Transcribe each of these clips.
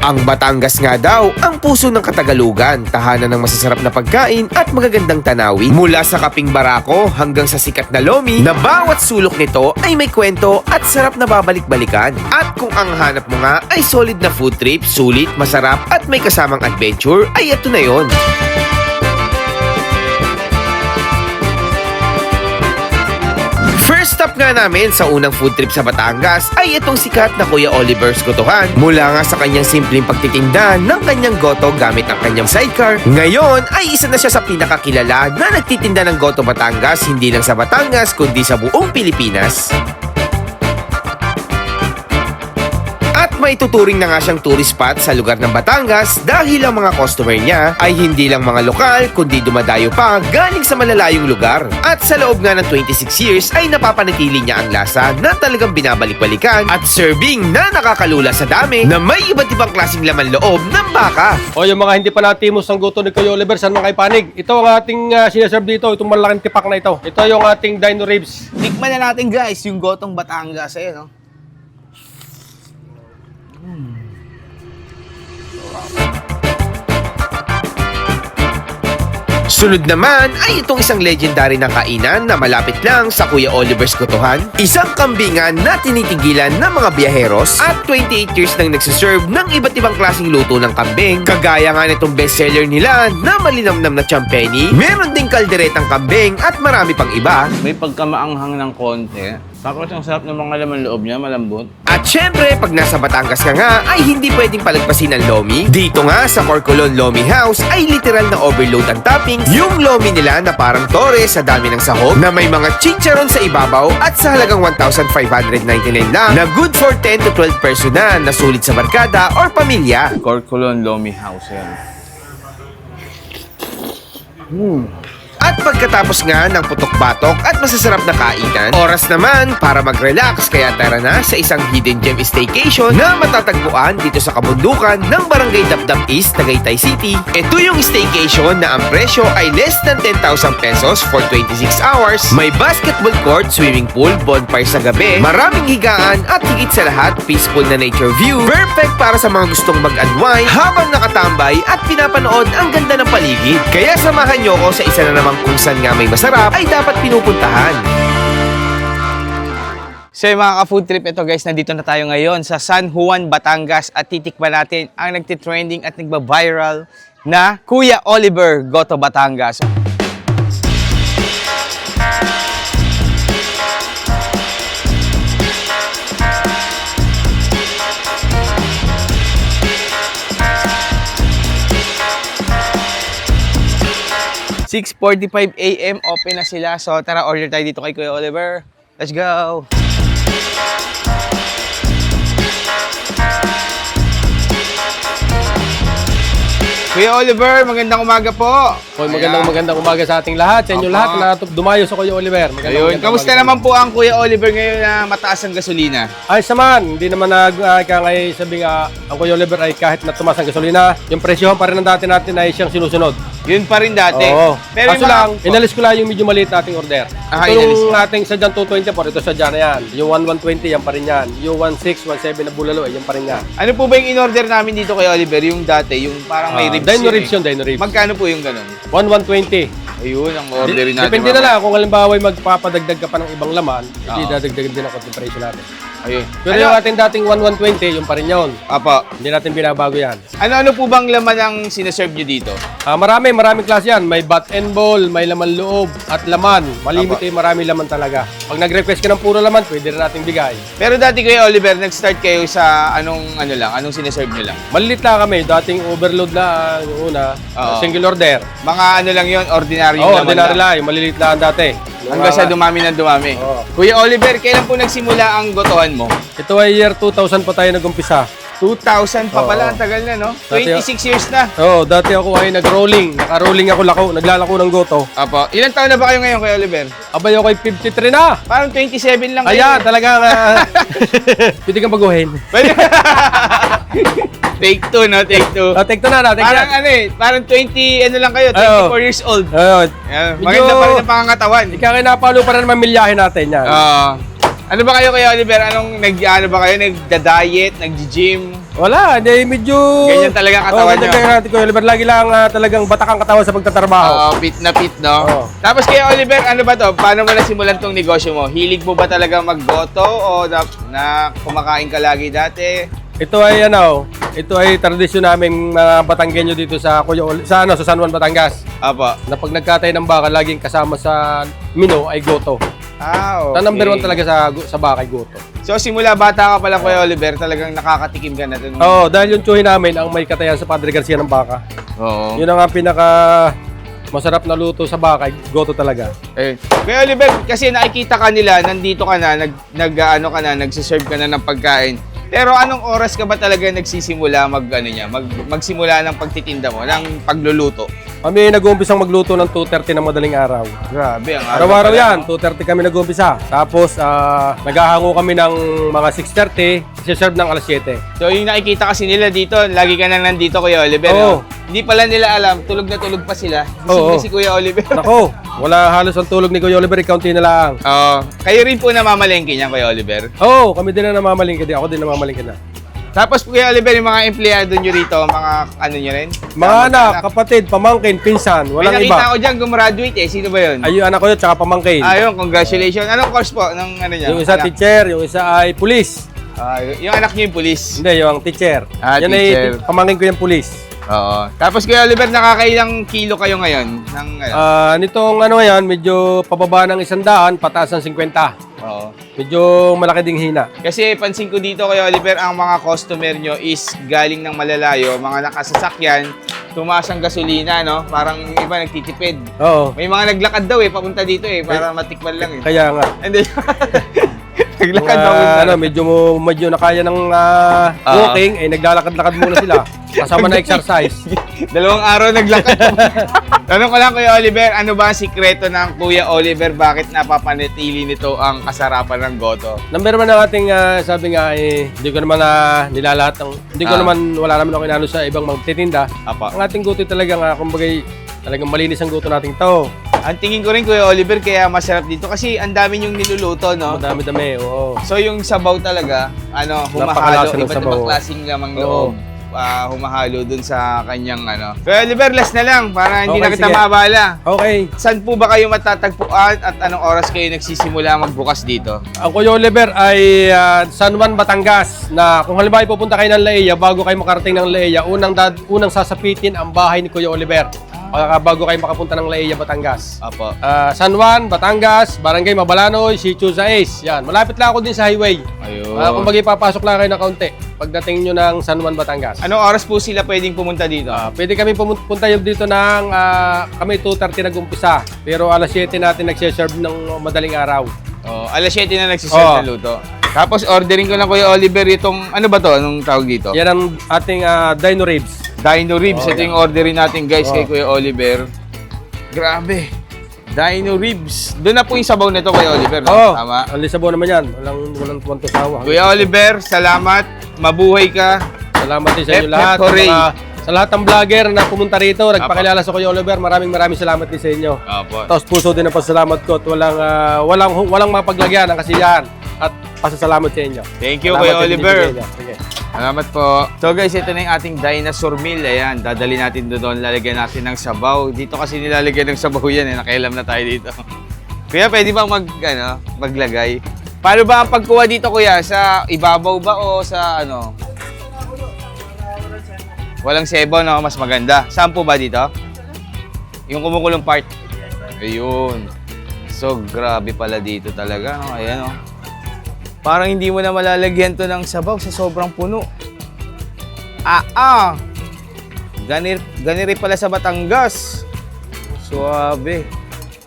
Ang Batangas nga daw ang puso ng Katagalugan, tahanan ng masasarap na pagkain at magagandang tanawin. Mula sa kaping barako hanggang sa sikat na lomi, na bawat sulok nito ay may kwento at sarap na babalik-balikan. At kung ang hanap mo nga ay solid na food trip, sulit, masarap at may kasamang adventure, ay ito na yon. First stop nga namin sa unang food trip sa Batangas ay itong sikat na Kuya Oliver's Gotohan. Mula nga sa kanyang simpleng pagtitinda ng kanyang goto gamit ang kanyang sidecar, ngayon ay isa na siya sa pinakakilala na nagtitinda ng goto Batangas, hindi lang sa Batangas kundi sa buong Pilipinas. May tuturing na nga siyang tourist spot sa lugar ng Batangas dahil ang mga customer niya ay hindi lang mga lokal kundi dumadayo pa galing sa malalayong lugar. At sa loob nga ng 26 years ay napapanatili niya ang lasa na talagang binabalik-balikan at serving na nakakalula sa dami na may iba't ibang klaseng laman loob ng baka. O yung mga hindi pa natimos ng guto ni Kuya Oliver, saan mga ipanig? Ito ang ating sinaserve dito, itong malaking tipak na ito. Ito yung ating dino ribs. Tikman na natin guys, yung gotong Batangas. Ayan, no? Sunod naman ay itong isang legendary na kainan na malapit lang sa Kuya Oliver's Gotohan. Isang kambingan na tinitigilan ng mga biyaheros at 28 years nang nagsiserve ng iba't ibang klaseng luto ng kambing. Kagaya nga nitong bestseller nila na malinamnam na champeni, meron ding kalderetang kambing at marami pang iba. May pagkamaanghang ng konti. Tapos ang sarap ng mga laman loob niya, malambot. At syempre, pag nasa Batangas ka nga, ay hindi pwedeng palagpasin ang lomi. Dito nga sa Corcolon Lomi House ay literal na overload ang toppings. Yung lomi nila na parang tore sa dami ng sahog, na may mga chicharon sa ibabaw at sa halagang 1,599 lang, na good for 10 to 12 person na sulit sa barkada or pamilya. Corcolon Lomi House yan. At pagkatapos nga ng putok-batok at masasarap na kainan, oras naman para mag-relax, kaya tara na sa isang hidden gem staycation na matatagpuan dito sa kabundukan ng Barangay Dapdap East, Tagaytay City. Ito yung staycation na ang presyo ay less than 10,000 pesos for 26 hours. May basketball court, swimming pool, bonfire sa gabi, maraming higaan at higit sa lahat, peaceful na nature view. Perfect para sa mga gustong mag-unwind habang nakatambay at pinapanood ang ganda ng paligid. Kaya samahan nyo ko sa isa na namang kung saan nga may masarap ay dapat pinupuntahan. So yung mga ka-food trip, ito guys, nandito na tayo ngayon sa San Juan, Batangas at titikman natin ang nagtitrending at nagba-viral na Kuya Oliver Goto Batangas. (6:45 AM) open na sila. So tara, order tayo dito kay Kuya Oliver. Let's go! Kuya Oliver, magandang umaga po. Hoy, magandang umaga sa ating lahat, sa inyo lahat na dumayo sa Kuya Oliver. Ayun, kamusta naman po ang Kuya Oliver ngayon na mataas ang gasolina? Ayos naman, hindi naman kaya sabi nga, ang Kuya Oliver ay kahit na tumaas ang gasolina, yung presyohan pa rin ng dati natin ay siyang sinusunod. Yun pa rin dati. Oo. Pero Kaso lang, inalis ko lang yung medyo maliit nating order. Ah, Ito inalis yung mo. ating sadyang 224, ito sadya na yan. Yung 1120, yan pa rin yan. Yung 16, 17 na bulalo, yan pa rin yan. Ano po ba yung in-order namin dito kay Oliver? Yung dati, yung parang may ribs Dino yun ribs yun, Dino ribs. Magkano po yung ganun? 1120. Ayun, ang orderin natin. Depende na lang kung halimbawa ay magpapadagdag ka pa ng ibang laman, hindi Oo. dadagdagan din ang konting presyo natin. Ayun. Pero yung ating dating 1120, yung pa rin yun. Apa, Hindi natin binabago yan. ano po bang laman ang sineserve nyo dito? Maraming klase yan. May bat and ball, may laman loob, at laman. Malimit marami laman talaga. Pag nag-request ka ng puro laman, pwede rin natin bigay. Pero dati Kuya Oliver, nag-start kayo sa anong sineserve nyo lang? Malilit lang kami. Dating overload na yung una, Oo. single order. Mga ano lang yun, ordinary Oo, laman ordinary lang. lang. Yung maliliit lang dati. Hanggang sa dumami ng dumami. Oo. Kuya Oliver, kailan po nagsimula ang gotohan mo? Ito ay year 2000 pa tayo nag-umpisa. 2000 pa pala, Oo. ang tagal na, no? Dati- 26 years na. Oo, dati ako ay nag-rolling. Naka-rolling ako, naglalako ng goto. Apo, ilang taon na ba kayo ngayon, Kuya Oliver? Abay ako ay 53 na. Parang 27 lang kayo. Ayan, talagang pwede kang baguhin. Pwede- Take two, no? Take two. Take to na, take Parang na. ano eh, parang 20, ano lang kayo, 24 Oo. years old. Ayun. Yan, Medyo- maganda pa rin ang pangangatawan. Ika kinapalo pa rin mamilyahin natin yan. Ano ba kayo, Kuya Oliver? Ano ba kayo? Nagda-diet, nag-gym? Wala, hindi medyo... Ganyan talaga ang katawan ganyan nyo. kaya natin, Kuya Oliver. Lagi lang talagang batak ang katawan sa pagtatrabaho. Fit na fit, no? Oo. Tapos kaya Oliver, ano ba to? Paano mo nasimulan tong negosyo mo? Hilig mo ba talaga maggoto o na kumakain ka lagi dati? Ito ay tradisyon naming mga Batanggenyo dito sa sa San Juan, Batangas. Apo. Na pag nagkatay ng baka, laging kasama sa mino ay goto. Okay. Na number 1 talaga sa baka ay goto. So simula bata ka pala Kuya Oliver, talagang nakakatikim ka na dun. Oo, dahil yung tsuhin namin ang may katayan sa Padre Garcia ng baka. Oo. Yun ang pinaka masarap na luto sa baka, ay goto talaga. Eh, Kuya Oliver, kasi nakikita ka nila, nandito ka na, nagsiserve ka na ng pagkain. Pero anong oras ka ba talaga nagsisimula magsimula ng pagtitinda mo, ng pagluluto? Kami nag-uumpisang magluto ng 2:30 ng madaling araw. Grabe, ang Araw-araw yan, 2:30 kami nag-uumpisa. Tapos naghahango kami ng mga 6:30, isi-serve ng alas 7. So yung nakikita kasi nila dito, lagi ka na nandito Kuya Oliver. Oo. No? Hindi pala nila alam, tulog na tulog pa sila. Gising Oo. na si Kuya Oliver. Nako, wala halos ang tulog ni Kuya Oliver, ikaunti na lang. Kayo rin po namamalengke niyan Kuya Oliver. Oo, kami din na namamalingke din. Ako din namamalingke na. Tapos Kuya Oliver, yung mga empleyado nyo rito, mga ano nyo rin? Mga anak, kapatid, pamangkin, pinsan, May walang nakita iba. ko dyan, gumraduate eh. Sino ba yun? Ay, yung anak ko yun, tsaka pamangkin. Ayun, congratulations. Anong course po ng ano niya? Yung isa Anak? teacher, yung isa ay pulis. Yung anak niyo yung pulis. Hindi, yung teacher. Yan Teacher. ay pamangkin ko yung pulis. Oo. Tapos Kuya Oliver, nakakailang kilo kayo ngayon? Ng, Nitong ano ngayon, medyo pababa ng 100, pataas ng 50. Oo. Medyo malaki ding hina. Kasi pansin ko dito Kuya Oliver, ang mga customer nyo is galing ng malalayo, mga nakasasakyan, tumaas ang gasolina, no? Parang yung iba nagtitipid. Oo. May mga naglakad daw papunta dito para matikman lang eh. Kaya nga. Hindi. Naglakad Mga, papunta. medyo nakaya ng walking, eh naglalakad-lakad muna sila. Kasama na exercise. 2 araw naglakad. Tanong ko lang Kuya Oliver, ano ba ang sikreto ng Kuya Oliver? Bakit napapanatili nito ang kasarapan ng goto? Number 1 ng ating sabi nga hindi ko naman nilalahat ng hindi ko naman wala naman ako inano sa ibang magtitinda. Apa. Ang ating guto talaga kumbaga talagang malinis ang guto nating to. Ang tingin ko rin Kuya Oliver kaya masarap dito kasi ang dami yung niluluto, no? Madami-dami, oo. So yung sabaw talaga, humahalo, Napakalasa ng iba't sabaw. ibang klaseng lamang Oo. loob. Humahalo dun sa kanyang Kuya Oliver, last na lang para hindi Okay, na kita sige. maabala. Okay. Saan po ba kayo matatagpuan at anong oras kayo nagsisimula magbukas dito? Ang Kuya Oliver ay San Juan, Batangas na kung halimbawa pupunta kayo ng Laia, bago kayo makarating ng Laia, unang sasapitin ang bahay ni Kuya Oliver. Bago kayo makapunta ng Laia, Batangas. Apo. San Juan, Batangas, Barangay Mabalanoy, Sitio Sais. Yan, malapit lang ako din sa highway. Ayun. Kung bagay papasok lang kayo ng kaunti pagdating nyo ng San Juan, Batangas. Anong oras po sila pwedeng pumunta dito? Pwede kami pumunta yung dito ng kami 2:30 nag-umpisa. Pero alas 7 natin nagsiserve ng madaling araw. Alas 7 na nagsiserve ng luto. Tapos ordering ko lang Kuya Oliver itong, ano ba to? Anong tawag dito? Yan ang ating dino ribs. Dino ribs. Ito yung orderin natin guys kay Oh. Kuya Oliver. Grabe. Dino ribs. Doon na po yung sabaw nito Kuya Oliver. No? Oo, Tama. ang lisabo naman yan. Walang tuwang tusawa. Kuya Oliver, salamat. Mabuhay ka. Salamat din sa inyo Hep, lahat. hep, hooray. Sa lahat ng vlogger na pumunta rito, nagpakilala sa Kuya Oliver, maraming salamat din sa inyo. Opo. Tapos puso din ang pasasalamat ko at walang mapaglagyan ng kasiyahan at pasasalamat sa inyo. Thank you Salamat Kuya sa Oliver. binibigay niyo. Sige. Salamat po. So guys, ito na yung ating dinosaur meal. Ayan, dadali natin doon. Lalagyan natin ng sabaw. Dito kasi nilalagyan ng sabaw yan. Nakailam na tayo dito. Kuya, pwede ba maglagay? Paano ba ang pagkuha dito, Kuya? Sa ibabaw ba o sa ano? Walang sebo, no? Mas maganda. Saan po ba dito? Yung kumukulong part? Ayun. So, grabe pala dito talaga, no? Ayan, no? Parang hindi mo na malalagyan to ng sabaw sa sobrang puno. Ganiri pala sa Batangas. Suabe.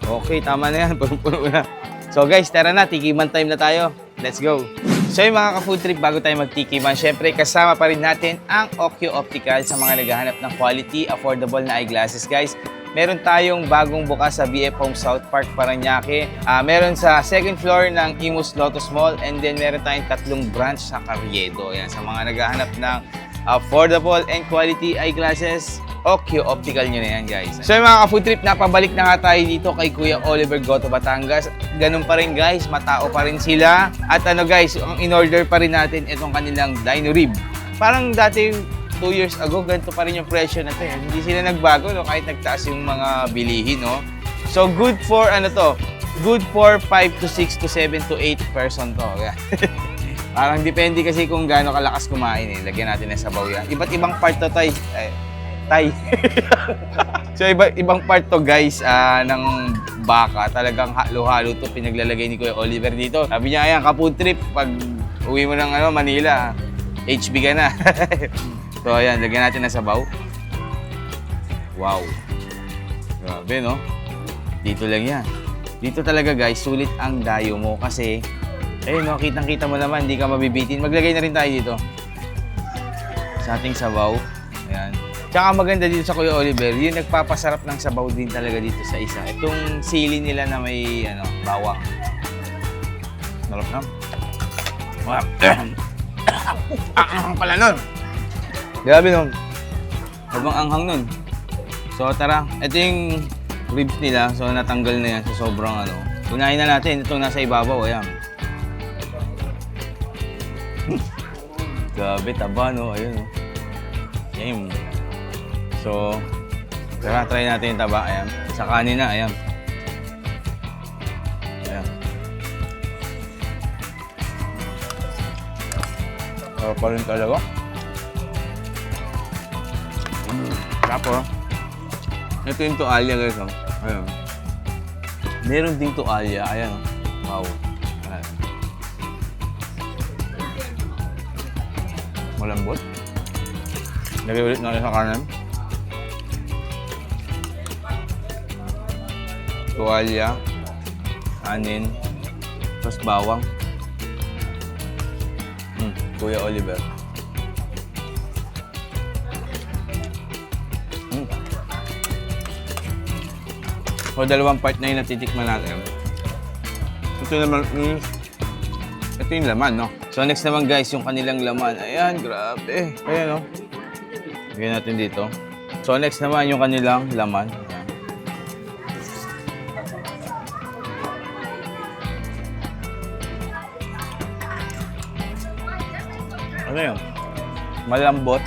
Okay, tama na yan. Punong-puno na. So guys, tara na. Tikiman time na tayo. Let's go. So yung mga ka-food trip, bago tayo magtikiman, syempre kasama pa rin natin ang Okyo Optical sa mga naghahanap ng quality, affordable na eyeglasses, guys. Meron tayong bagong bukas sa BF Home South Park, Parañaque. Meron sa second floor ng Imus Lotus Mall. And then meron tayong 3 branch sa Carriedo. Ayan, sa mga naghahanap ng affordable and quality eyeglasses, Okyo Optical nyo na yan, guys. So yung mga ka-food trip, napabalik na nga tayo dito kay Kuya Oliver Goto, Batangas. Ganun pa rin, guys. Matao pa rin sila. At ano, guys, ang in-order pa rin natin itong kanilang dino rib. parang dati 2 years ago, ganito pa rin yung presyo na to. Eh. Hindi sila nagbago, no? Kahit nagtaas yung mga bilihin, no? So, good for, ano to? Good for 5 to 6 to 7 to 8 person to. Kaya, parang depende kasi kung gaano kalakas kumain, eh. Lagyan natin ng sabaw yan. Iba't ibang part to, Tay. Tay. So, ibang part to, guys, ng baka. Talagang halo-halo to. Pinaglalagay ni Kuya Oliver dito. Sabi niya, ayan, ka-food trip. Pag uwi mo ng Manila, HB ka na. So, ayan, lagyan natin ng sabaw. Wow. Grabe, no? Dito lang yan. Dito talaga, guys, sulit ang dayo mo kasi, ayun, no, kitang-kita mo naman, hindi ka mabibitin. Maglagay na rin tayo dito. Sa ating sabaw. Ayan. Tsaka maganda dito sa Kuya Oliver, yung nagpapasarap ng sabaw din talaga dito sa isa. Itong sili nila na may, bawang. Sarap na. Wow. Ang pala nun. Grabe nun. Habang anghang nun. So tara, ito yung ribs nila. So natanggal na yan sa sobrang Unahin na natin itong nasa ibabaw. Ayan. Grabe, taba no. Ayun. Ayan. So, tara, try natin yung taba. Ayan. Sa kanin na. Ayan. Ayan. Sarap pa rin talaga. Tapos, ito yung tuwalya guys. Ayan. Meron ding tuwalya. Ayan. Wow. Ayan. Malambot. Lagay ulit natin sa kanan. Tuwalya. Kanin. Tapos bawang. Kuya Oliver. So, dalawang part na yung natitikman natin. Ito naman, ito yung laman, no? So, next naman guys, yung kanilang laman. Ayan, grabe. Ayan, no? Lagyan natin dito. So, next naman yung kanilang laman. Ayan. Ano yun? Malambot.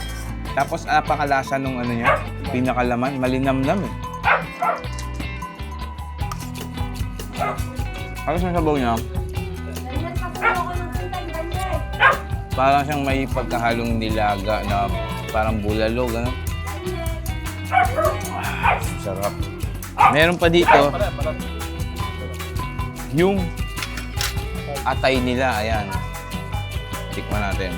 Tapos, napakalasa nung niya. Pinakalaman. Malinamnam, eh. Ano sa sabaw niya? Parang siyang may pagkahalong nilaga na parang bulalo, gano'n. Sarap. Meron pa dito yung atay nila, ayan. Tikman natin.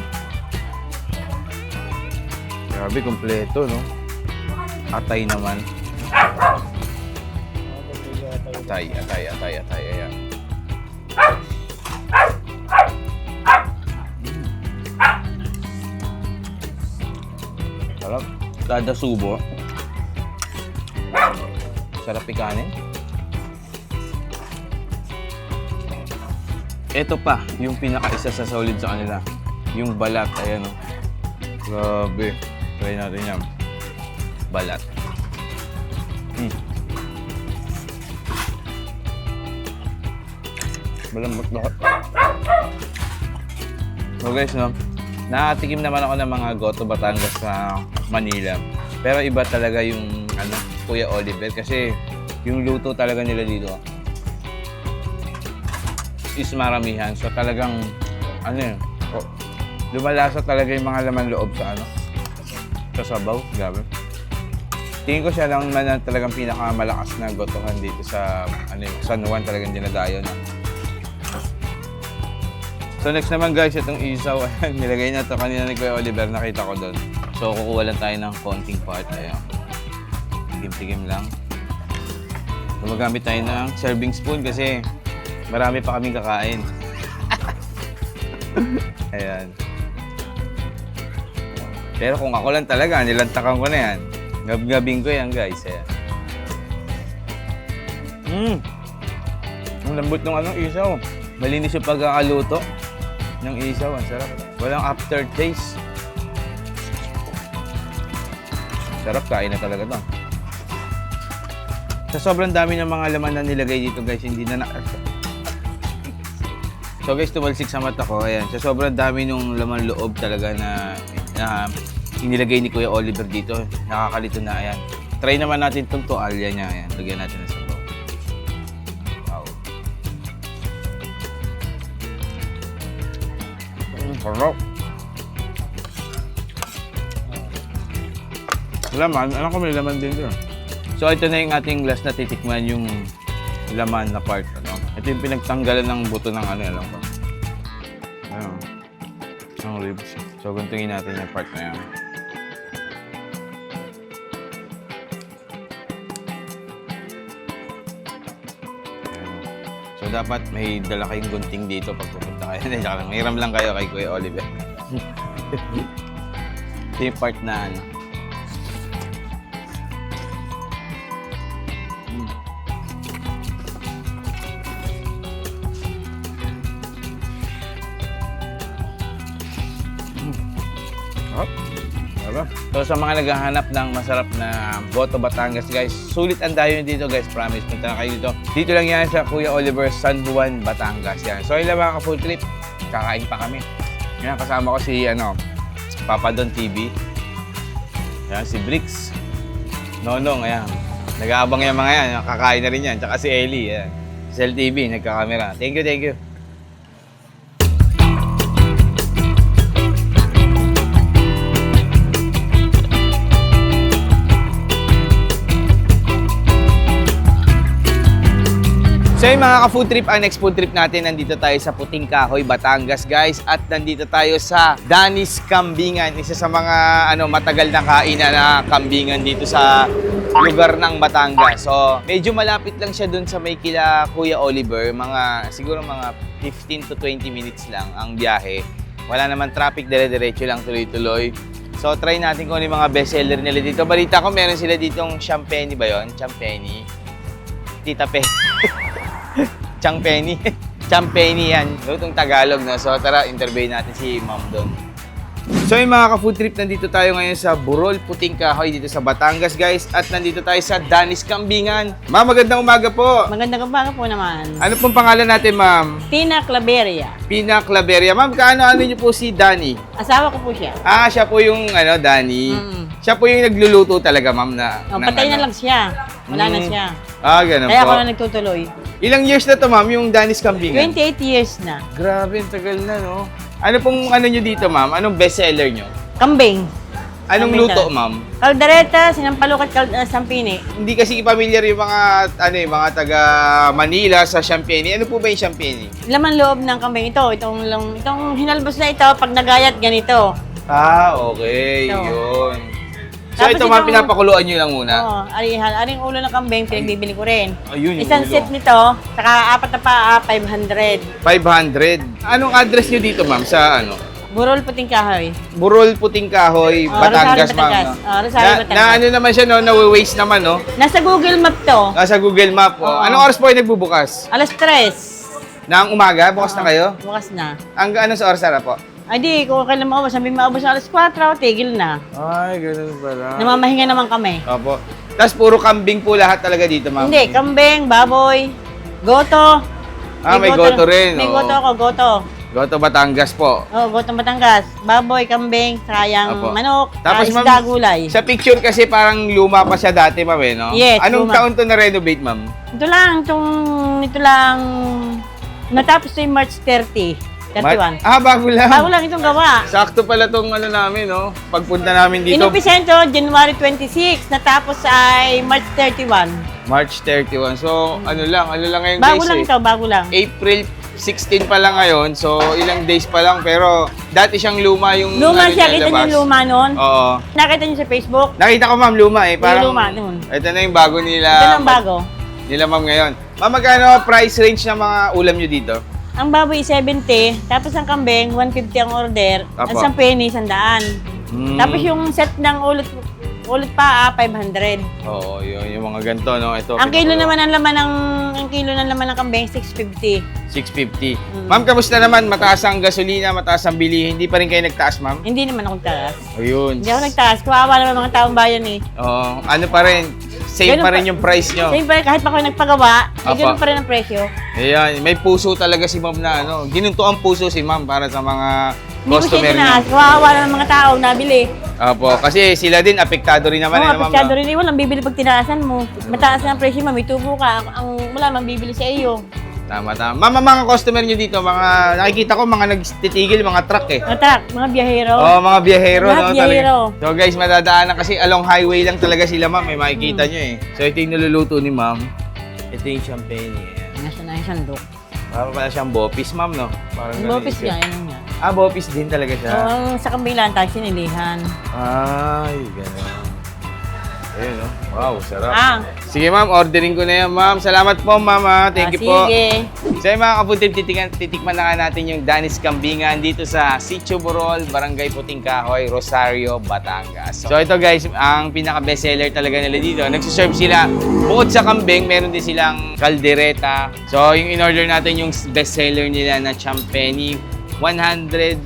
Grabe, kompleto, no? Atay naman. Atay, ayan. Sarap. Kada subo. Sarap ikanin. Ito pa, yung pinaka-isa sa solid sa kanila. Yung balat, ayan o. Grabe. Try natin yan. Balat. Malambot lahat. So guys, no, nakatikim naman ako ng mga Goto Batangas sa Manila. Pero iba talaga yung Kuya Oliver kasi yung luto talaga nila dito is maramihan. So talagang lumalasa talaga yung mga laman loob sa sa sabaw. Grabe. Tingin ko siya lang man talagang pinakamalakas na gotohan dito sa San Juan, talagang dinadayo na. So next naman guys, itong isaw, nilagay na ito kanina ni Kuya Oliver, nakita ko doon. So kukuha lang tayo ng konting part, ayan. Tigim-tigim lang. Gumagamit tayo ng serving spoon kasi marami pa kaming kakain. Ayan. Pero kung ako lang talaga, nilantakan ko na yan. Gab-gabing ko yan guys, ayan. Ang lambot ng isaw. Malinis yung pagkakaluto ng isaw, ang sarap. Walang aftertaste. Sarap, kain na talaga to. Sa sobrang dami ng mga laman na nilagay dito guys, hindi na So guys, tumalsik sa mata ko. Ayan, sa sobrang dami nung laman loob talaga na na inilagay ni Kuya Oliver dito. Nakakalito na, ayan. Try naman natin itong tuwalya niya. Ayan, lagyan natin na sa to. Wow. Sarap. Laman, alam ko may laman din dito. So ito na yung ating last na titikman, yung laman na part. Ano? Ito yung pinagtanggalan ng buto ng ano, alam ko. Ayan. Ang ribs. So guntungin natin yung part na yan. Ayan. So dapat may dala kayong gunting dito pag pupunta kayo. Hiram lang kayo kay Kuya Oliver. Ito yung part na ano. So sa mga naghahanap ng masarap na Goto Batangas guys, sulit ang dayo dito guys, promise. Punta na kayo dito. Dito lang yan sa Kuya Oliver, San Juan, Batangas. Yan. So ilan mga ka-food trip, kakain pa kami. Yan, kasama ko si Papa Don TV. Yan, si Bricks. Nonong, ayan. Nag-aabang yung mga yan, kakain na rin yan. Tsaka si Ellie, yan. Cell TV, nagkakamera. Thank you, thank you. So yung mga ka-food trip, ang next food trip natin, nandito tayo sa Puting Kahoy, Batangas guys. At nandito tayo sa Danis Kambingan, isa sa mga matagal na kainan na kambingan dito sa lugar ng Batangas. So medyo malapit lang siya dun sa may kila Kuya Oliver, siguro mga 15 to 20 minutes lang ang biyahe. Wala naman traffic, dire-diretso lang, tuloy-tuloy. So try natin kung ano yung mga bestseller nila dito. Balita ko meron sila ditong champagne ba yun? Champagne. Tita Pe. Champagne. Champagne yan. Lutong Tagalog, no? So, tara, interview natin si Ma'am doon. So, yung mga ka-food trip, nandito tayo ngayon sa Burol, Puting Kahoy, dito sa Batangas, guys. At nandito tayo sa Danis Kambingan. Ma'am, magandang umaga po. Magandang umaga po naman. Ano pong pangalan natin, Ma'am? Tina Claveria. Pina Claveria. Ma'am, kaano-ano niyo po si Danny? Asawa ko po siya. Ah, siya po yung, Danny. Siya po yung nagluluto talaga, Ma'am, na... Patay na lang siya. Wala na siya. Ah, ganun Kaya po. ako na nagtutuloy. Ilang years na to, Ma'am, yung Danis Kambingan? 28 years na. Grabe, ang tagal na, no? Ano pong nyo dito, Ma'am? Anong bestseller nyo? Kambing. Anong Kambing luto, talaga. Ma'am? Kaldereta, sinampalok at sampini. Hindi kasi familiar yung mga taga Manila sa champagne. Ano po ba yung champagne? Laman loob ng kambing ito. Itong hinalbos na ito, pag nagayat ganito. Ah, okay. Ito. Yun. So Tapos ito, Ma'am, itong- pinapakuluan nyo lang muna. Oo, aring ulo ng kambing, pinagbibili ko rin. Ayun, yung Isang ulo. set nito, saka apat na paa, 500. 500. Anong address nyo dito, Ma'am, sa Burol Puting Kahoy. Burol, Puting Kahoy, Oh, Batangas, Rosario, Ma'am. Batangas. No? Oh, Rosario, Batangas. Na ano naman siya, no? Nawe-waste naman, no? Nasa Google Map to. Nasa Google Map. Oh. Oo. Anong oras po ay nagbubukas? Alas 3. Nang umaga? Bukas na kayo? Bukas na. Anong sa oras na po? Ay di, kung kailan maubos, sabi maubos alas 4, tigil na. Ay, ganun pala. Namamahinga naman kami. Opo. Tapos puro kambing po lahat talaga dito, Ma'am. Hindi, kambing, baboy, goto. Ah, may goto rin, May oo. goto ako, goto. Goto Batangas po. Oh, goto Batangas. Baboy, kambing, sayang Opo. manok, Tapos, isda, ma'am, gulay. Sa picture kasi parang luma pa siya dati, Ma'am, eh, no? Yes, Anong luma. taon to na-renovate, Ma'am? Ito lang, natapos na yung March 30, 31. Bago lang. Bago lang itong gawa. Sakto pala tong namin, no? Pagpunta namin dito, Inumpisa ito, January 26, natapos ay March 31. March 31. So, ano lang ngayon, Bago guys, lang eh. ito, bago lang. April 16 pa lang ngayon, so ilang days pa lang, pero dati siyang luma yung Luma siya, kita niyo nilabas. yung luma nun? Oo. Nakita niyo sa Facebook? Nakita ko, Ma'am, luma eh. Parang, luma, nun. Ito na yung bago nila. Ito ang bago. Nila, Ma'am, ngayon. Ma'am, magkano price range ng mga ulam nyo dito? Ang baboy 70, tapos ang kambing 150 ang order, Apo. ang sampeni 100. Tapos yung set ng ulit paa 500. Oo, yung mga ganito, no? Ito, Ang kilo ng laman ng kambing 650. 650. Ma'am, kamusta naman? Mataas ang gasolina, mataas ang bilihin. Hindi pa rin kayo nagtaas, Ma'am? Hindi naman ako nagtaas. Ayun. Hindi ako nagtaas. Kawawa naman mga taong bayan eh. Oo, ano pa rin? Same Ganun pa rin pa- yung price nyo. Siyempre, kahit pa ako nagpagawa, Apo. ganun pa rin ang presyo. Ayan, may puso talaga si Ma'am na ginunto ang puso si Ma'am para sa mga Hindi ko siya customer niya. tinaas. Kawawa na ng mga tao nabili. Opo, kasi sila din apektado rin naman. Oo, ma'am, apektado no? rin. Walang bibili pag tinaasan mo. Mataas na ang presyo mo, may tubo ka. Wala mang bibili sa iyo. Tama, tama. Mama, mga customer nyo dito, mga nakikita ko mga nagtitigil, mga truck eh. Mga truck, mga biyahero. Oh, mga biyahero, Lahat no? biyahero. Talaga. So guys, madadaanan kasi along highway lang talaga sila, ma'am. May makikita nyo eh. So ito yung niluluto ni ma'am. Ito yung champagne eh. Nasa na yung sandok. Para pala siyang bopis, ma'am, no? Parang Ang ganun bopis siya. niya, yan nga. Ah, bopis din talaga siya. So, ang sa kambilan tayo sinilihan. Ay, gano'n. Ayun, no? Wow, sarap. Sige, ma'am. Ordering ko na yan, ma'am. Salamat po, ma'am. Thank you po. Sige. So yung mga kaputib, titikman na nga natin yung Danis Kambingan dito sa Sitio Burol, Barangay Puting Kahoy, Rosario, Batangas. So ito guys, ang pinaka-best seller talaga nila dito. Nagsiserve sila, bukod sa kambing, meron din silang kaldereta. So yung in-order natin yung best seller nila na champeni, 100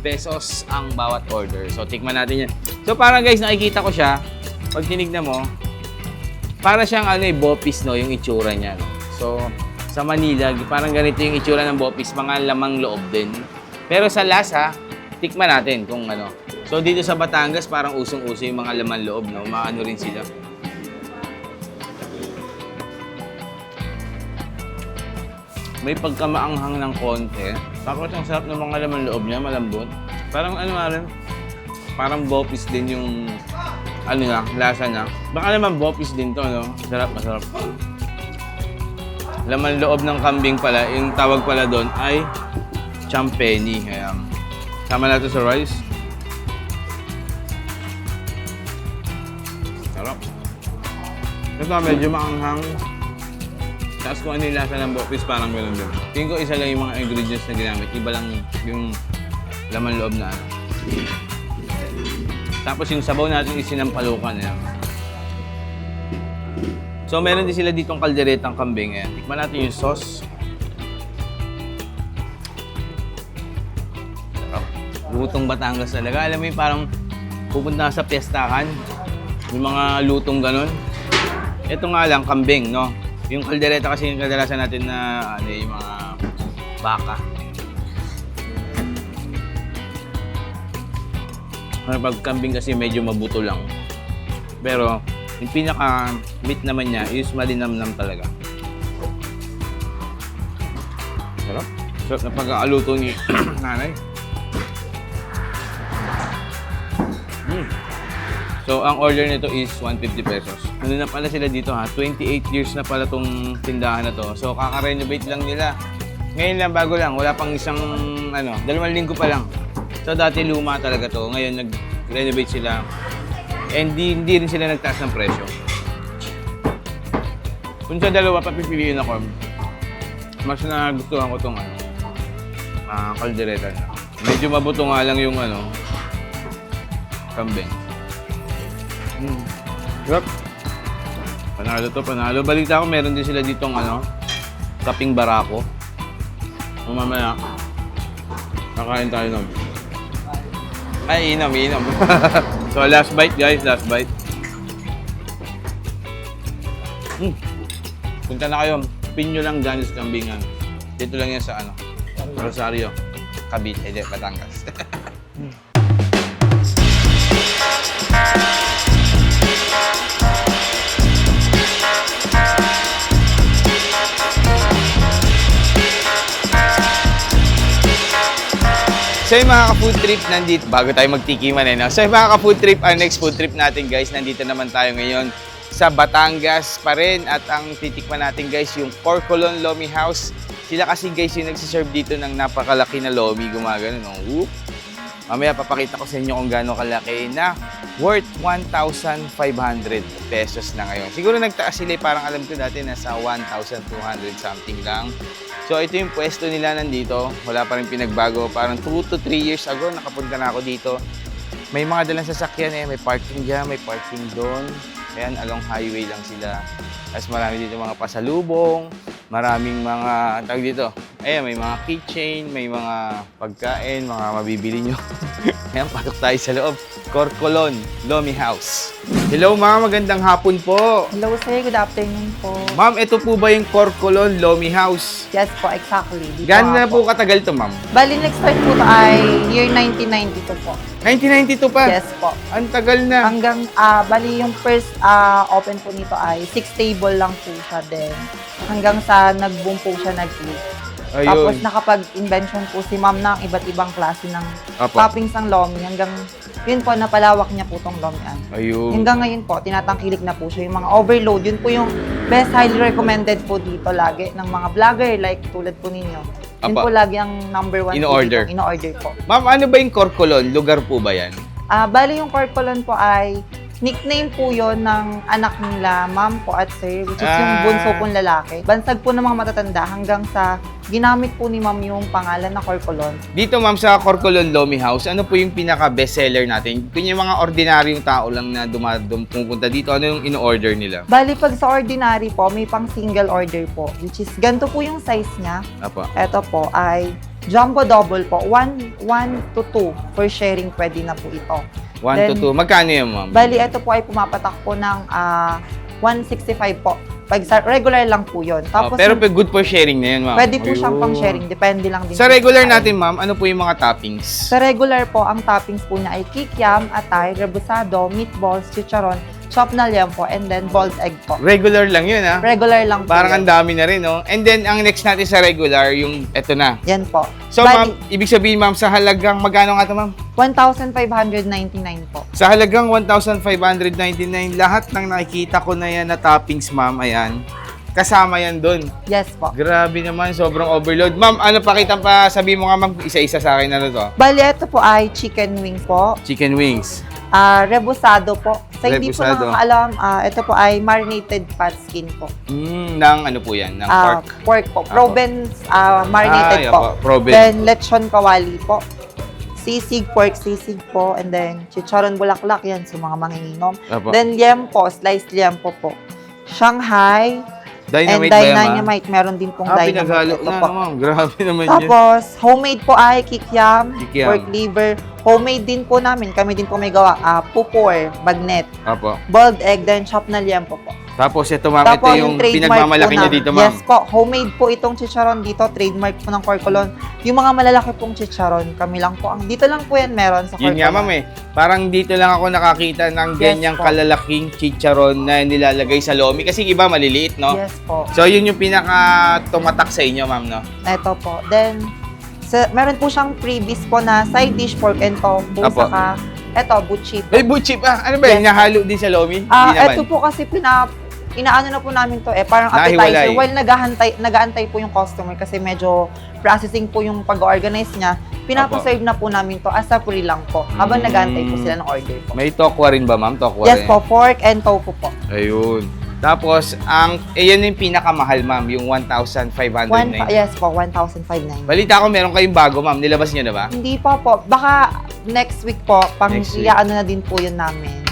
pesos ang bawat order. So tikman natin yan. So parang guys, nakikita ko siya, pag tinignan mo, para siyang bopis, no, yung itsura niya. No? So, sa Manila, parang ganito yung itsura ng bopis, mga lamang loob din. Pero sa lasa, tikman natin kung ano. So, dito sa Batangas, parang usong-uso yung mga laman loob, no? Maano rin sila. May pagkamaanghang ng konti. Tapos ang sarap ng mga laman loob niya, malambot. Parang rin, parang bopis din yung lasa niya. Baka naman bopis din to, no? Masarap. Laman loob ng kambing pala, yung tawag pala doon ay champeni. Kaya, sama natin sa rice. Sarap. Ito, medyo maanghang. Tapos kung ano yung lasa ng bopis, parang meron din. Tingin ko isa lang yung mga ingredients na ginamit. Iba lang yung laman loob na ano. Tapos yung sabaw natin isinampalukan. Yan. So meron din sila ditong kalderetang kambing. Yan. Tikman natin yung sauce. Lutong Batangas talaga. Alam mo yung parang pupunta sa piyestahan. Yung mga lutong ganon. Ito nga lang, kambing, no? Yung kaldereta kasi yung kadalasan natin na yung mga baka. Pag kambing kasi medyo mabuto lang. Pero yung pinaka-meat naman niya is malinamnam talaga. Sarap. Sarap na pag-aaluto ni nanay. So, ang order nito is 150 pesos. Ano na pala sila dito ha? 28 years na pala tong tindahan na to. So, kaka-renovate lang nila. Ngayon lang, bago lang. Wala pang isang, 2 linggo pa lang. So dati luma talaga to, ngayon nag-renovate sila. And hindi rin sila nagtaas ng presyo. Kung sa dalawa papipiliin ako, mas nagustuhan ko tong kaldereta na. Medyo mabuto nga lang yung kambing. Yup. Panalo to, panalo. Balita ko meron din sila ditong kaping barako. Mamaya, kakain tayo nun. Ay, inom. So, last bite guys, last bite. Punta na kayo. Pin nyo lang Danis Kambingan. Dito lang yan sa Rosario, Cavite, Batangas. So yung mga ka-food trip nandito, bago tayo magtikiman no? So yung mga ka-food trip, ang next food trip natin guys, nandito naman tayo ngayon sa Batangas pa rin. At ang titikman natin guys, yung Corcolon Lomi House. Sila kasi guys yung nagsiserve dito ng napakalaki na lomi, gumagano, no? Mamaya papakita ko sa inyo kung gaano kalaki na worth 1,500 pesos na ngayon. Siguro nagtaas sila, parang alam ko dati nasa 1,200 something lang. So ito yung pwesto nila nandito. Wala pa rin pinagbago. Parang 2 to 3 years ago nakapunta na ako dito. May mga dalang sasakyan may parking dyan, may parking doon. Ayan, along highway lang sila. Tapos marami dito mga pasalubong, maraming mga, tawag dito, Ayan, may mga keychain, may mga pagkain, mga mabibili nyo. Ayan, pasok tayo sa loob. Corcolon, Lomi House. Hello, ma'am. Magandang hapon po. Hello sir, good afternoon po. Ma'am, ito po ba yung Corcolon, Lomi House? Yes po, exactly. Dito Gano'n na nga po katagal to, ma'am? Bali, next start po ito ay year 1992 po. 1992 pa? Yes po. Ang tagal na. Hanggang, bali yung first open po nito ay 6 table lang po siya din. Hanggang sa nag-boom po siya, nag-click. Tapos Ayun. nakapag-invention po si ma'am ng iba't ibang klase ng Apo. toppings ng lomi. Hanggang, yun po, napalawak niya po tong lomian. Ayun. Hanggang ngayon po, tinatangkilik na po siya. Yung mga overload, yun po yung best highly recommended po dito lagi ng mga vlogger like tulad po ninyo. Yun Apa. po lagi ang number 1 In-order. In-order po. Ma'am, ano ba yung Corcolon? Lugar po ba yan? Bali yung Corcolon po ay nickname po yon ng anak nila, ma'am po at sir, which is yung bunso pong lalaki. Bansag po ng mga matatanda hanggang sa ginamit po ni ma'am yung pangalan na Corcolon. Dito, ma'am, sa Corcolon Lomi House, ano po yung pinaka-bestseller natin? Kung yung mga ordinaryong tao lang na pupunta dito, ano yung in-order nila? Bali pag sa ordinary po, may pang single order po, which is ganito po yung size niya. Apa. Ito po ay jumbo double po, 1 to 2 for sharing pwede na po ito. 1 to 2. Magkano yan, ma'am? Bali, ito po ay pumapatak po ng 165 po. Pag sa regular lang po yun. Tapos, Pero good for sharing na yan, ma'am. pwede po siyang Ayun. pang sharing. Depende lang din. Sa po regular sa natin, ma'am, ano po yung mga toppings? Sa regular po, ang toppings po niya ay kikiam, atay, rebusado, meatballs, chicharon, chopped na liempo, and then boiled egg po. Regular lang yun, ha? Regular lang po. Parang ang yun. dami na rin, no? And then, ang next natin sa regular, yung eto na. Yan po. So, ma'am, ibig sabihin, ma'am, sa halagang, magkano nga ito, ma'am? 1,599 po. Sa halagang 1,599, lahat ng nakikita ko na yan na toppings, ma'am, ayan, kasama yan doon. Yes po. Grabe naman, sobrang overload. Ma'am, ano pakita pa, sabi mo nga, ma'am, isa-isa sa akin na to. Bali, ito po ay chicken wings po. Chicken wings. Rebusado po. Sa hindi po Rebusado. nakakaalam, ito po ay marinated fat skin po. Ng ano po yan? Ng pork. Pork po. Proven's marinated Ay, po. apo, Proven. Then lechon kawali po. Sisig, pork sisig po. And then chicharon bulaklak yan sa mga manginginom. Apo. Then liempo, sliced liempo po. Shanghai Dynamite and ba yan, ma'am? dynamite. Meron din pong Pinaghalo dynamite. Ito na, po. ma'am. Grabe naman yan. Tapos, homemade po ay kikiam, Kikiam. pork liver. Homemade din po namin. Kami din po may gawa. Pupor, bagnet, Apo. boiled egg, then chopped na liempo po. Tapos ito, ma'am, Tapos ito yung trademark pinagmamalaki po niya na- dito, ma'am. Yes po, homemade po itong chicharon dito, trademark po ng Corcolon. Yung mga malalaki pong chicharon, kami lang po. Dito lang po yan meron sa Yun Corcolon. nga, ma'am, eh. Parang dito lang ako nakakita ng ganyang po. kalalaking chicharon na nilalagay sa lomi. Kasi iba maliliit, no? Yes po. So, yun yung pinaka tumatak sa inyo, ma'am, no? Ito po. Then, meron po siyang freebies po na side dish, pork and tofu, Apo. saka ito, butchi po. Eh, butchi pa. Ano ba yun? Yes. Nahalo din sa lomi? Hindi naman. Ito po kasi inaano na po namin to parang Nahiwalay. appetizer. While nag-aantay po yung customer kasi medyo processing po yung pag-organize niya, pinapaserve na po namin to as a free lang po. Habang nag-aantay po sila ng order po. May tokwa rin ba, ma'am? Tokwa Yes rin. po, pork and tofu po. Ayun. Tapos, yan yung pinakamahal, ma'am, yung 1,509. Yes po, 1,509. Balita ko, meron kayong bago, ma'am. Nilabas niyo na ba? Hindi pa po. Baka next week po, Next week. iaano na din po yun namin.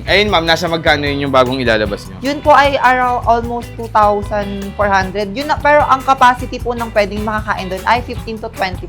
Ayun, ma'am, nasa magkano yun yung bagong ilalabas niyo? Yun po ay around almost 2,400. Yun na, pero ang capacity po ng pwedeng makakain doon ay 15 to 20%.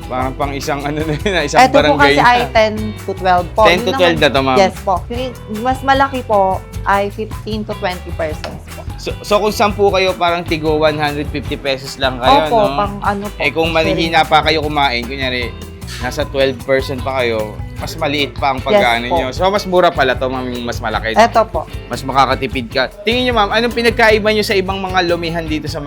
Parang pang isang ano na yun, isang Ito po barangay kasi na. ay 10 to 12 po. 10 to Yun 12 na to, ma'am. Yes po. Yung mas malaki po ay 15 to 20 persons po. So kung 10 kayo, parang tigo 150 pesos lang kayo, Opo, no? pang ano po. Eh kung manihina pa kayo kumain, kunyari, nasa 12 person pa kayo, mas maliit pa ang pagkano po. nyo. So mas mura pala to, ma'am, yung mas malaki. Ito po. Mas makakatipid ka. Tingin nyo, ma'am, anong pinagkaiba nyo sa ibang mga lumihan dito sa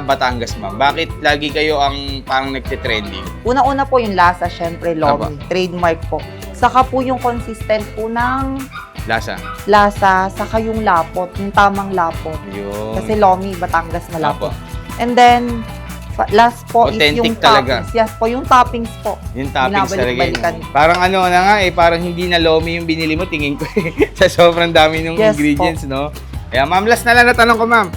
Batangas, ma'am? Bakit lagi kayo ang parang nagtitrending? Una-una po yung lasa, syempre, Aba. Lomi. Trademark po. Saka po yung consistent po ng Lasa. lasa, saka yung lapot, yung tamang lapot. Yun. Kasi Lomi, Batangas malapot. Apo. And then, last po is Authentic yung talaga. toppings. Yes po, yung toppings po. Yung toppings talaga Binabalik-balikan. yun. Parang ano na nga eh, parang hindi na lomi yung binili mo, tingin ko eh. Sa sobrang dami ng Yes ingredients, no? Kaya ma'am, last na lang na tanong ko, ma'am.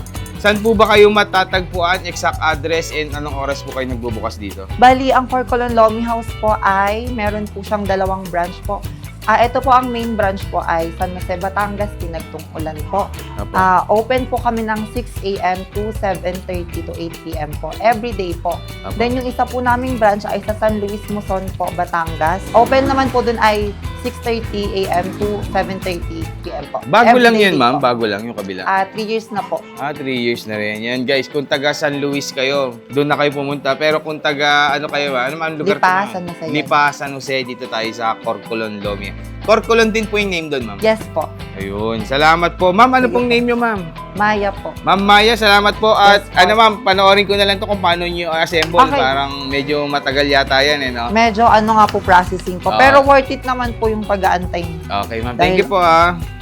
Saan po ba kayo matatagpuan, exact address, and anong oras po kayo nagbubukas dito? Bali, ang Corcolon Lomi House po ay meron po siyang 2 branch po. Ito po ang main branch po ay San Jose, Batangas, Pinagtungkulan po. Apo. Open po kami ng 6 a.m. to 7:30 to 8 p.m. po. Every day po. Apo. Then yung isa po naming branch ay sa San Luis, Muson po, Batangas. Open naman po dun ay 6:30 a.m. to 7:30 p.m. po. Bago Every lang day yan, ma'am. po. Bago lang yung kabila. 3 years na po. 3 years na rin. Yan, guys. Kung taga San Luis kayo, doon na kayo pumunta. Pero kung taga, ano kayo ba? Ano ma'am lugar Lipa, ko, ma'am? San Jose yan. Lipa, San Jose. Dito tayo sa Corcolon, Lomia. Corcolon din po yung name doon, ma'am. Yes po. Ayun. Salamat po. Ma'am, ano pong name nyo, ma'am? Maya po. Ma'am Maya, salamat po. At Yes, po. ano ma'am, panoorin ko na lang to kung paano nyo assemble. Okay. Parang medyo matagal yata yan, eh, no? Medyo ano nga po processing po. Oo. Pero worth it naman po yung pag-aantay. Okay, ma'am. Thank you po,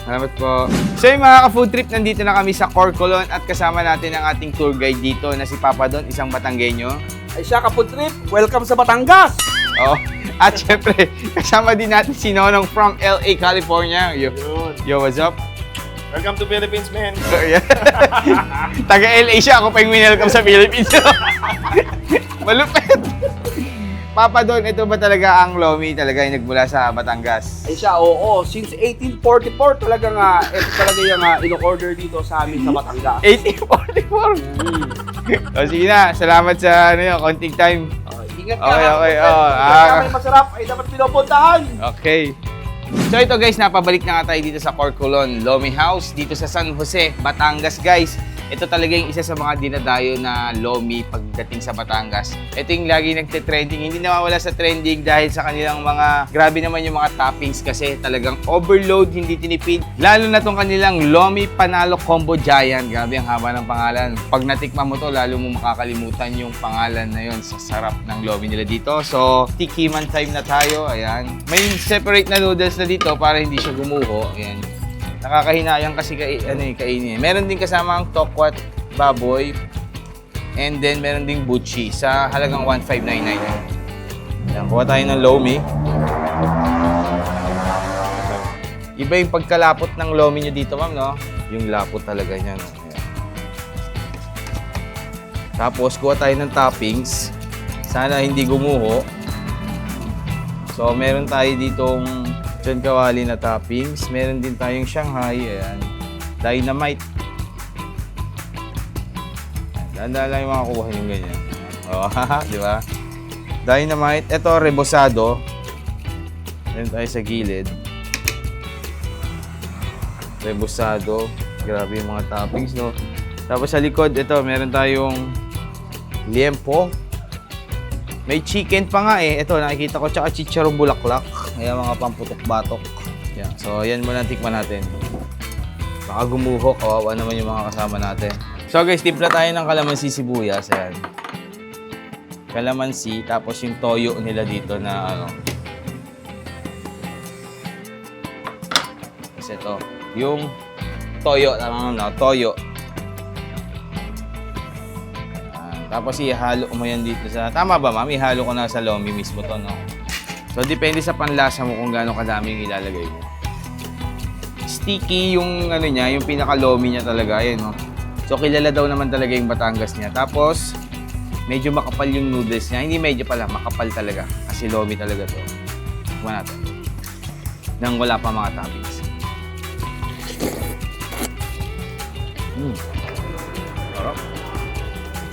Salamat po. So yung mga ka-food trip, nandito na kami sa Corcolon at kasama natin ang ating tour guide dito na si Papa Don, isang Batanggenyo. Ay siya, Kapod Trip. Welcome sa Batangas! Oh. At syempre, kasama din natin si Nonong from LA, California. Yo, what's up? Welcome to Philippines, man. So, yeah. Taga LA siya, ako pa yung welcome sa Philippines. Malupit. Papa Don, ito ba talaga ang Lomi talaga yung nagmula sa Batangas? Ay siya, oo. Since 1844 talaga nga, ito talaga yung in-order dito sa amin sa Batangas. 1844. O sige na, salamat sa konting time. Ingat ka. Okay. Kaya may masarap ay dapat pinupuntahan. Okay. So ito guys, napabalik na nga tayo dito sa Corcolon Lomi House, dito sa San Jose, Batangas guys. Ito talaga yung isa sa mga dinadayo na Lomi pagdating sa Batangas. Ito yung lagi nagte-trending, hindi nawawala sa trending dahil sa kanilang mga, grabe naman yung mga toppings kasi talagang overload, hindi tinipid. Lalo na tong kanilang Lomi Panalo Combo Giant, grabe ang haba ng pangalan. Pag natikman mo to, lalo mo makakalimutan yung pangalan na yon sa sarap ng Lomi nila dito. So, tikiman time na tayo, ayan. May separate na noodles na dito para hindi siya gumuho, ayan. Nakakahinayang kasi kainin. Meron din kasama ang tokwat baboy and then meron ding butchi sa halagang 1,599. Yan, kuha tayo ng Lomi. Iba yung pagkalapot ng Lomi nyo dito, ma'am, no? Yung lapot talaga niya, no? Ayan. Tapos, kuha tayo ng toppings. Sana hindi gumuho. So, meron tayo ditong John Kawali na toppings. Meron din tayong Shanghai. Ayan. Dynamite. Dahan-dahan lang yung mga kuha yung ganyan. Oh, di ba? Dynamite. Ito, rebosado. Meron tayo sa gilid. Rebosado. Grabe yung mga toppings, no? Tapos sa likod, ito, meron tayong liempo. May chicken pa nga eh. Ito, nakikita ko. Tsaka chicharong bulaklak. Ayan, mga pamputok-batok. Yan. So, yan muna tikman natin. Baka gumuho. Kawawa naman yung mga kasama natin. So, guys, timpla tayo ng kalamansi sibuyas. Ayan. Kalamansi. Tapos yung toyo nila dito na ano. Kasi ito. Yung toyo. Tama na, toyo. Tapos ihalo mo yan dito sa... Tama ba, ma'am? Ihalo ko na sa Lomi mismo to, no? So, depende sa panlasa mo kung gaano kadami yung ilalagay mo. Sticky yung ano niya, yung pinaka-Lomi niya talaga. Ayan, no? So, kilala daw naman talaga yung Batangas niya. Tapos, medyo makapal yung noodles niya. Hindi medyo pala, makapal talaga. Kasi Lomi talaga to. Kuha natin. Nang wala pa mga toppings. Sarap.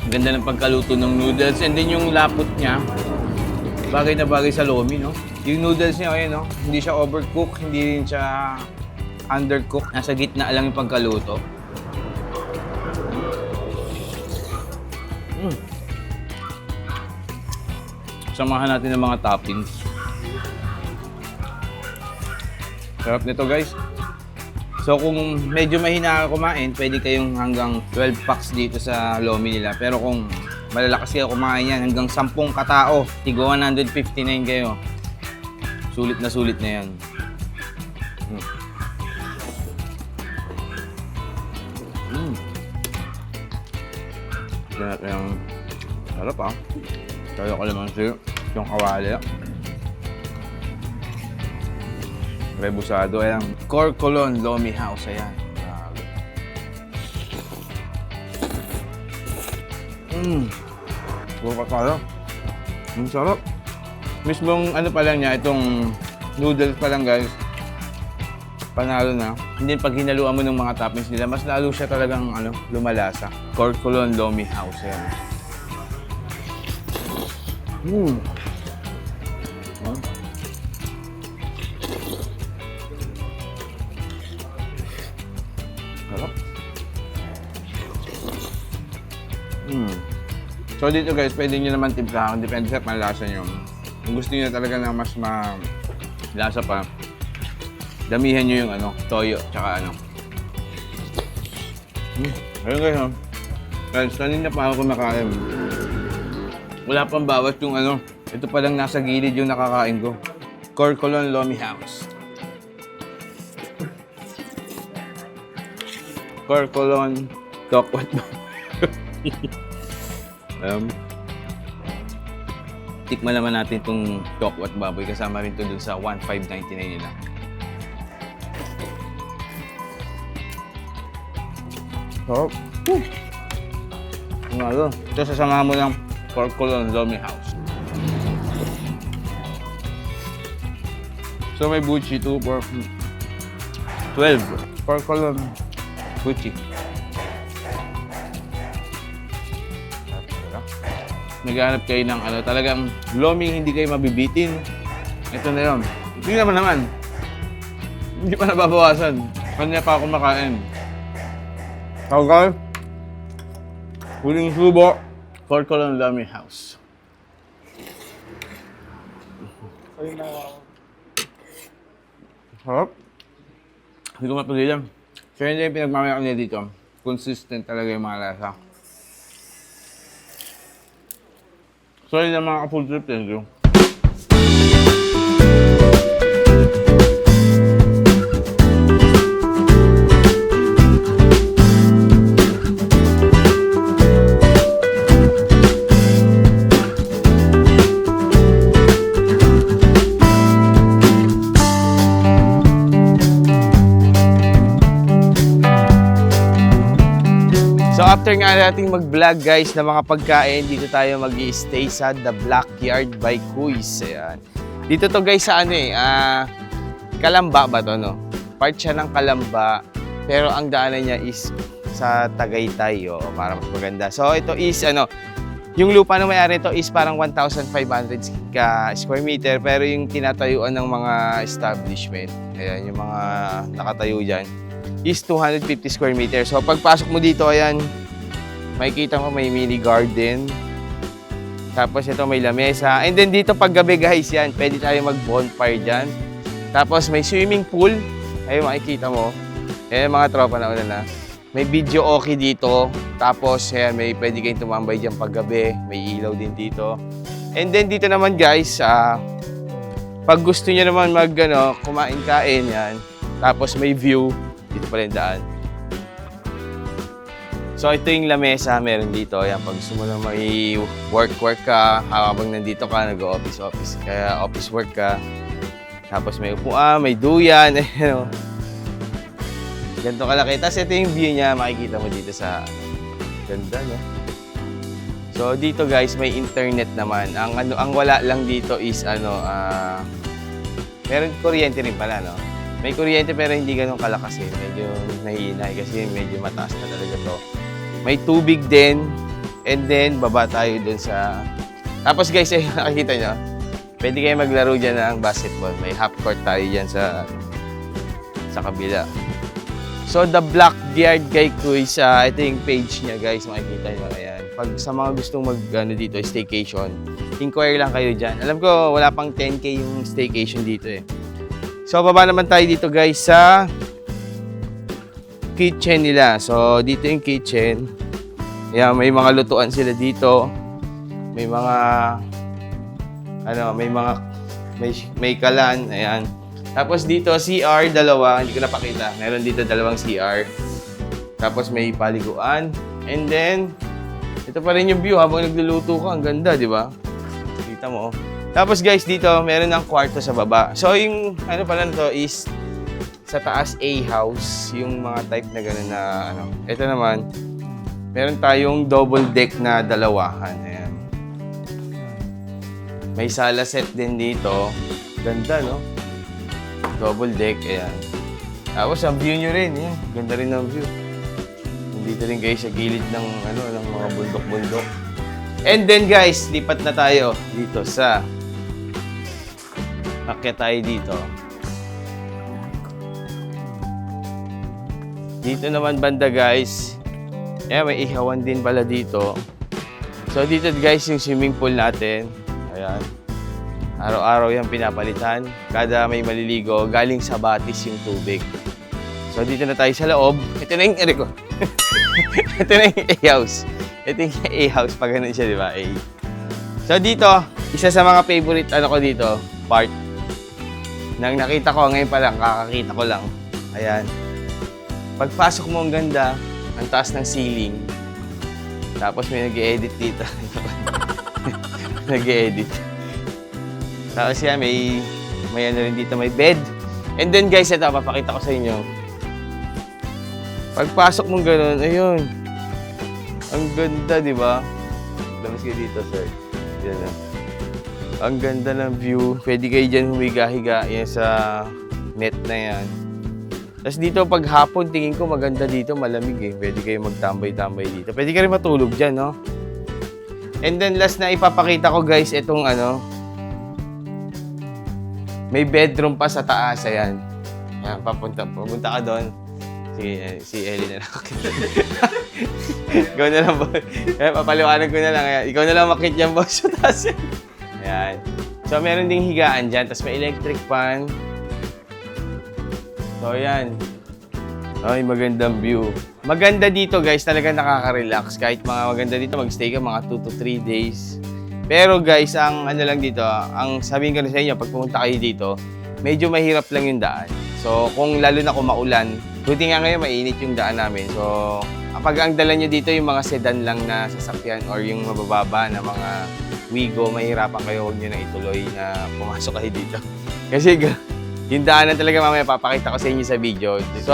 Ganda ng pagkaluto ng noodles and then yung lapot niya bagay na bagay sa Lomi, no? Yung noodles niya, ayun, no? Hindi siya overcook, hindi rin siya undercook. Nasa gitna lang yung pagkaluto. Samahan natin ng mga toppings. Sarap nito, guys. So kung medyo mahina ka kumain, pwede kayong hanggang 12 packs dito sa Lomi nila. Pero kung malalakas kayo kumain yan, hanggang 10 katao, tigo 159 kayo. Sulit na yan. Tignan natin yung sarap, Kaya kalamansi, yung kawali. Rebusado, ayan. Corcolon Lomi House, ayan. Puro pa tayo. Ang sarap. Mismong ano pa lang niya, itong noodles pa lang guys, panalo na. Hindi pag hinaluan mo ng mga toppings nila, mas lalo siya talagang lumalasa. Corcolon Lomi House yan. Sarap. So dito guys, pwede nyo naman timplahan. Depende sa panlasa nyo. Kung gusto nyo talaga na mas lasa pa, damihan nyo yung toyo, tsaka Ayun guys, guys, kanina pa ako kumakain. Wala pang bawas yung ito pa lang nasa gilid yung nakakain ko. Corcolon Lomi House. Corcolon Tokwat. Tikman naman natin itong tokwat baboy. Kasama rin ito dun sa 1,599 nila. Sarap. Ito sasamahan mo ng Corcolon Lomi House. So may buchi 2 for 12. Corcolon buchi. Naghahanap kayo ng talagang loming hindi kayo mabibitin. Ito na yun. Tingnan mo naman. Hindi pa nababawasan. Kanya pa ako makain. Okay. Huling subo. Corcolon Lomi House. Harap. Hindi ko mapagilan. Kaya hindi yung pinagmamayakan niya dito. Consistent talaga yung mga lasa. Sorry na mga ka-full trip, thank you. So after nga nating mag-vlog guys na mga pagkain, dito tayo mag-i-stay sa The Blackyard by Kuys. Ayan. Dito to guys sa Kalamba ba to, no? Part siya ng Kalamba, pero ang daanan niya is sa Tagaytay, para mas maganda. So ito is yung lupa na may-ari ito is parang 1,500 square meter, pero yung tinatayuan ng mga establishment, ayan, yung mga nakatayo dyan, is 250 square meters. So pagpasok mo dito, ayan, makikita mo may mini garden. Tapos ito may lamesa. And then dito paggabi guys, yan, pwede tayo mag-bonfire dyan. Tapos may swimming pool. Ayun, makikita mo. Ayan, mga tropa na na. May video okay dito. Tapos ayan, may pwede kayong tumambay dyan paggabi. May ilaw din dito. And then dito naman guys, pag gusto nyo naman kumain-kain, yan. Tapos may view. Dito pala yung daan. So ito yung lamesa, meron dito. Ayan, pag gusto mo na may work ka, habang nandito ka, nag-office. Kaya office work ka. Tapos may upuan, may duyan. Ganito kalaki. Tapos ito yung view niya, makikita mo dito sa ganda, no? So dito guys, may internet naman. Ang wala lang dito is meron kuryente rin pala, no? May kuryente pero hindi ganun kalakas eh. Medyo nahihina kasi medyo mataas na talaga to. May tubig din. And then, baba tayo dun sa... Tapos guys, nakikita nyo, pwede kayo maglaro dyan ng basketball. May half court tayo dyan sa kabila. So, The Blackyard kay Kuys, ito yung page niya guys. Makikita nyo. Ayan. Pag sa mga gustong dito, staycation, inquire lang kayo dyan. Alam ko, wala pang 10K yung staycation dito eh. So, baba naman tayo dito guys sa kitchen nila. So, dito yung kitchen. Ayan, may mga lutuan sila dito. May mga, may kalan. Ayan. Tapos dito, CR, dalawa. Hindi ko napakita. Meron dito dalawang CR. Tapos may paliguan. And then, ito pa rin yung view habang nagluluto ka. Ang ganda, di ba? Kita mo, Tapos guys, dito meron ng kwarto sa baba. So yung pala nito is sa taas A house, yung mga type na gano'n na Ito naman, meron tayong double deck na dalawahan. Ayan. May sala set din dito. Ganda, no? Double deck, ayan. Tapos ang view nyo rin, yan. Ganda rin ng view. Nandito rin kayo sa gilid ng, ng mga bundok-bundok. And then guys, lipat na tayo dito sa... Akyat tayo dito. Dito naman banda guys. Ayan, may ihawan din pala dito. So dito guys, yung swimming pool natin. Ayan. Araw-araw yan pinapalitan. Kada may maliligo, galing sa batis yung tubig. So dito na tayo sa loob. Ito na yung ko. Ito na yung A-house. Ito yung A-house pag ganun siya, di ba? A. So dito, isa sa mga favorite ko dito, part. Nang nakita ko, ngayon pa lang, kakakita ko lang. Ayan. Pagpasok mo, ang ganda. Ang taas ng ceiling. Tapos may nag-e-edit dito. Nag-e-edit. Tapos yan, may ano rin dito, may bed. And then guys, ito, papakita ko sa inyo. Pagpasok mong ganun, ayun. Ang ganda, di ba? Lamas kayo dito, sir. Yan na. Ang ganda ng view. Pwede kayo dyan humiga-higa. Yan sa net na yan. Tapos dito, pag hapon, tingin ko maganda dito, malamig eh. Pwede kayo magtambay-tambay dito. Pwede kayo matulog dyan, no? And then last na ipapakita ko guys, itong may bedroom pa sa taas, ayan. Ayan, papunta ka doon. Si Ellie na lang. Ikaw na lang, boss. Ayan, papaliwanag ko na lang. Ayan. Ikaw na lang makit yan, boss. Sa taas yan. Ayan. So, meron ding higaan dyan. Tapos may electric fan. So, ayan. Ay, magandang view. Maganda dito, guys. Talaga nakaka-relax. Kahit maganda dito, mag-stay ka mga 2 to 3 days. Pero, guys, ang lang dito, ang sabihin ko na sa inyo, pag pumunta kayo dito, medyo mahirap lang yung daan. So, lalo na kung maulan, buti nga ngayon, mainit yung daan namin. So, kapag ang dala nyo dito, yung mga sedan lang na sasakyan or yung mabababa na mga Wigo, mahirapan kayo, huwag nyo na ituloy na pumasok kayo dito. Kasi yung daanan talaga mamaya papakita ko sa inyo sa video. So,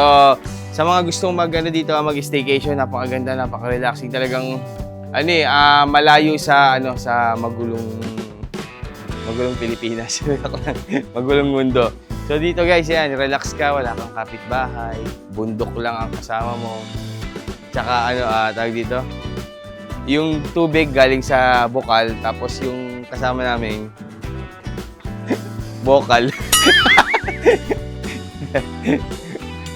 sa mga gustong dito, mag-staycation, napakaganda, napaka-relaxing. Talagang, malayo sa, sa magulong Pilipinas. Magulong mundo. So, dito guys, yan, relax ka, wala kang kapitbahay, bundok lang ang kasama mo. Tsaka, tawag dito, yung tubig galing sa bukal, tapos yung kasama namin, bokal.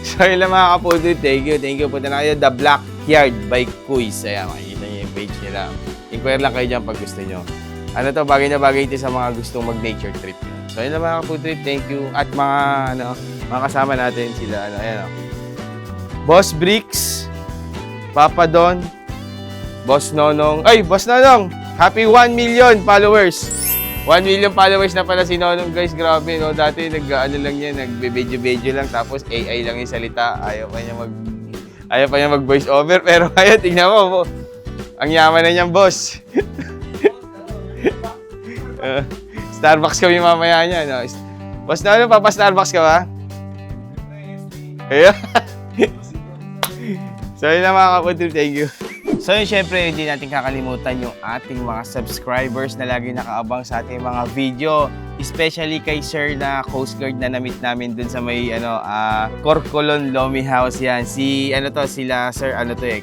So yun lang mga kapudo, thank you. Punta na kayo, The Blackyard by Kuis. Ayan, makikita nyo yung page nila. Inquire lang kayo dyan pag gusto nyo. Bagay na bagay ito sa mga gustong mag-nature trip. So yun lang mga kapudo, thank you. At mga kasama natin sila, Boss Bricks, Papa Don, Boss Nonong. Ay, Boss Nonong! Happy 1 million followers! 1 million followers na pala si Nonong, guys. Grabe, no? Dati lang yan, nagbe-video lang, tapos AI lang yung salita. Ayaw pa niya mag-voice over. Pero ngayon, tingnan mo, ang yaman na niyang boss. Starbucks kami mamaya niya, no? Boss Nonong, papa-Starbucks ka ba? Ayan. So, yun lang mga kapatid. Thank you. So yun, syempre, hindi natin kakalimutan yung ating mga subscribers na lagi nakaabang sa ating mga video. Especially kay Sir na Coast Guard na na-meet namin dun sa may, Corcolon Lomi House yan. Sila, Sir,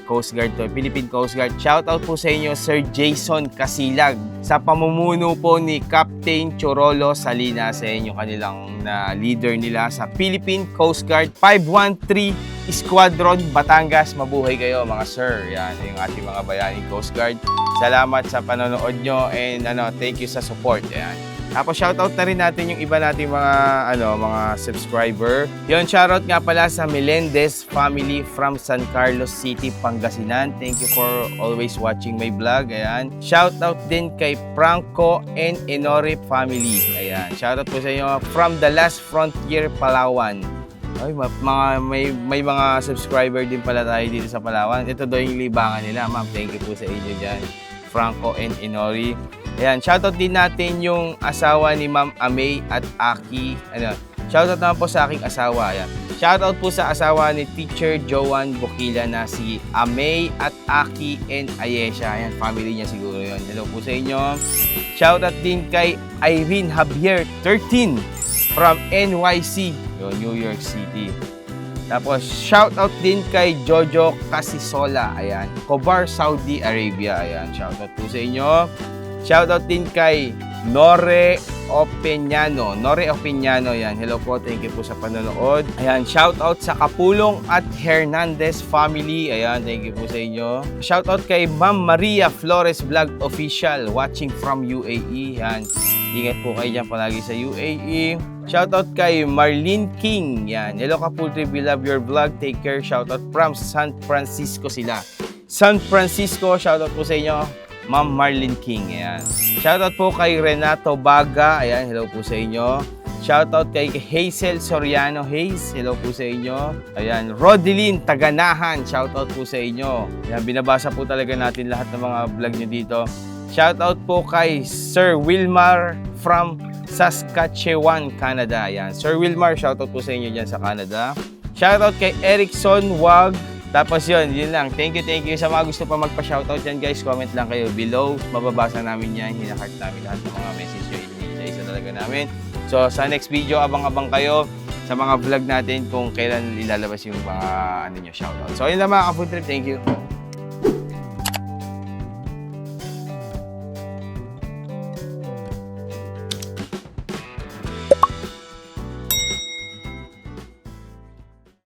Coast Guard to, Philippine Coast Guard. Shoutout po sa inyo, Sir Jason Casilag. Sa pamumuno po ni Captain Chorolo Salinas, sa inyo kanilang leader nila sa Philippine Coast Guard 513 Squadron, Batangas. Mabuhay kayo mga sir. Yan yung ating mga bayaning Coast Guard. Salamat sa panonood nyo and thank you sa support. Yan. Tapos shoutout na rin natin yung iba nating mga subscriber. Yon, shoutout nga pala sa Melendez family from San Carlos City, Pangasinan. Thank you for always watching my vlog. Ayan. Shoutout din kay Franco and Enore family. Ayan. Shoutout po sa inyo from the Last Frontier, Palawan. Ay, may mga subscriber din pala tayo dito sa Palawan. Ito daw yung libangan nila, ma'am. Thank you po sa inyo dyan. Franco and Inori. Ayan, shoutout din natin yung asawa ni Ma'am Amay at Aki. Shoutout naman po sa aking asawa. Ayan. Shoutout po sa asawa ni Teacher Joan Bukila na si Amay at Aki and Ayesha. Ayan, family niya siguro yun. Hello po sa inyo. Shoutout din kay Irene Javier 13. from NYC, yun, New York City. Tapos, shoutout din kay Jojo Casisola, ayan. Khobar, Saudi Arabia, ayan. Shoutout po sa inyo. Shoutout din kay Nore Opeñano. Nore Opeñano, yan. Hello po, thank you po sa panonood. Ayan, shoutout sa Kapulong at Hernandez family. Ayan, thank you po sa inyo. Shoutout kay Ma'am Maria Flores Vlog Official, watching from UAE. Yan, ingat po kayo dyan palagi sa UAE. Shoutout kay Marlene King. Yan, hello Kapultri, we love your vlog. Take care. Shoutout from San Francisco sila. San Francisco, shoutout po sa inyo. Ma'am Marlene King, ayan. Shoutout po kay Renato Baga, ayan, hello po sa inyo. Shoutout kay Hazel Soriano Hayes, hello po sa inyo. Ayan, Rodeline Taganahan, shoutout po sa inyo. Ayan, binabasa po talaga natin lahat ng mga vlog nyo dito. Shoutout po kay Sir Wilmar from Saskatchewan, Canada. Ayan, Sir Wilmar, shoutout po sa inyo dyan sa Canada. Shoutout kay Erickson Wag. Tapos yun lang. Thank you sa mga gusto pa magpa-shoutout dyan guys. Comment lang kayo below. Mababasa namin yan. Hinahart namin lahat ng mga message nyo. Isa talaga namin. So sa next video, abang-abang kayo sa mga vlog natin kung kailan ilalabas yung mga shoutout. So yun lang mga Kapun Trip. Thank you.